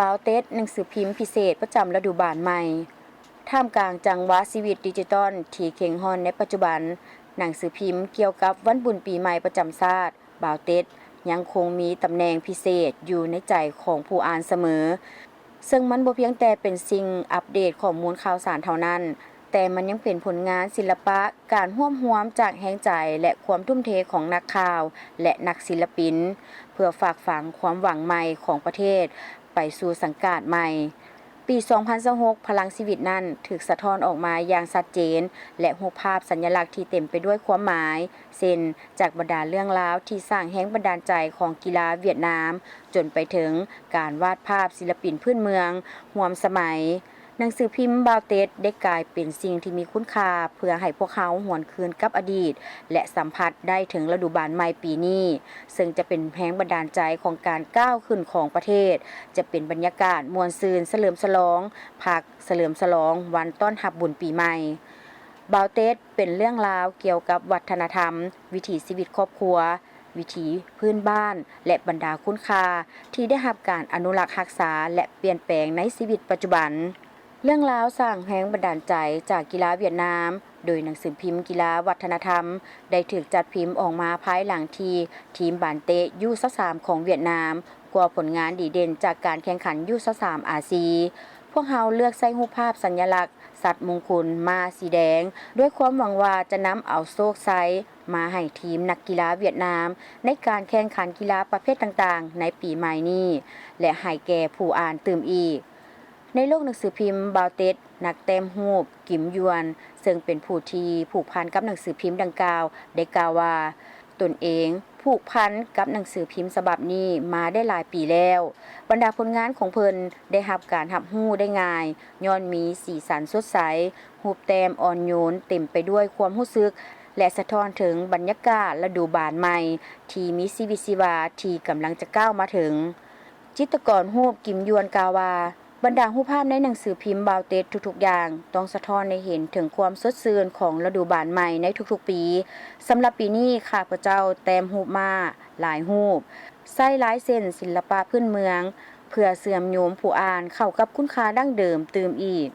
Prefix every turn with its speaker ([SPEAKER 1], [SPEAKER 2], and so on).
[SPEAKER 1] บาวเต็ดหนังสือพิมพ์พิเศษประจำฤดูบาลใหม่ท่ามกลางจังหวะชีวิตดิจิตอลที่เข่งฮอนในปัจจุบันหนังสือพิมพ์เกี่ยวกับวันบุญปีใหม่ประจำชาติบาวเต็ดยังคงมีตำแหน่งพิเศษอยู่ในใจของผู้อ่านเสมอซึ่งมันบ่เพียงแต่เป็นสิ่งอัปเดตข้อมูลข่าวสารเท่านั้นแต่มันยังเป็นผลงานศิลปะการร่วมจากแรงใจและความทุ่มเทของนักข่าวและนักศิลปินเพื่อฝากฝังความหวังใหม่ของประเทศไปสู่สังกัดใหม่ปี 2026 พลังชีวิตนั้นถูกสะท้อนออกมาอย่างชัดเจนและรูปภาพสัญลักษณ์ที่เต็มไปด้วยความหมายเช่นจากบรรดาเรื่องราวที่สร้างแรงบันดาลใจของกีฬาเวียดนามจนไปถึงการวาดภาพศิลปินพื้นเมืองร่วมสมัยหนังสือพิมพ์บาวเต็ดได้กลายเป็นสิ่งที่มีคุณค่าเพื่อให้พวกเขาหวนคืนกับอดีตและสัมผัสได้ถึงฤดูบาลใหม่ปีนี้ซึ่งจะเป็นแรงบันดาลใจของการก้าวขึ้นของประเทศจะเป็นบรรยากาศมวลซืนเฉลิมฉลองพักเฉลิมฉลองวันต้อนรับบุญปีใหม่บาวเต็ดเป็นเรื่องราวเกี่ยวกับวัฒนธรรมวิถีชีวิตครอบครัววิถีพื้นบ้านและบรรดาคุณค่าที่ได้รับการอนุรักษ์รักษาและเปลี่ยนแปลงในชีวิตปัจจุบันเรื่องราวสร้างแรงบันดาลใจจากกีฬาเวียดนามโดยหนังสือพิมพ์กีฬาวัฒนธรรมได้ถูกจัดพิมพ์ออกมาภายหลังที่ทีมบานเตะยู23ของเวียดนามกว่าผลงานดีเด่นจากการแข่งขันยู23อาซีพวกเขาเลือกใส่รูปภาพสัญลักษณ์สัตว์มงคลมาสีแดงด้วยความหวังว่าจะนำเอาโชคชัยมาให้ทีมนักกีฬาเวียดนามในการแข่งขันกีฬาประเภทต่างๆในปีใหม่นี้และให้แก่ผู้อ่านตื่มอีกในโลกหนังสือพิมพ์บาวเต็ดนักแต้มรูปกิมยวนซึ่งเป็นผู้ที่ผูกพันกับหนังสือพิมพ์ดังกล่าวได้กล่าวว่าตนเองผูกพันกับหนังสือพิมพ์ฉบับนี้มาได้หลายปีแล้วบรรดาผลงานของเพิ่นได้รับการรับรู้ได้ง่ายย้อนมีสีสันสดใสรูปแต้มอ่อนโยนเต็มไปด้วยความรู้สึกและสะท้อนถึงบรรยากาศฤดูบานใหม่ที่มีชีวิตชีวาที่กำลังจะก้าวมาถึงจิตรกรรูปกิมยวนกล่าวว่าบรรดารูปภาพในหนังสือพิมพ์บาวเต็ดทุกๆอย่างต้องสะท้อนให้เห็นถึงความสดชื่นของฤดูบานใหม่ในทุกๆปีสำหรับปีนี้ข้าพเจ้าแต้มรูปมาหลายรูปใส่หลายเส้นศิลปะพื้นเมืองเพื่อเสื่อมโยมผู้อ่านเข้ากับคุณค่าดั้งเดิมตื่มอีก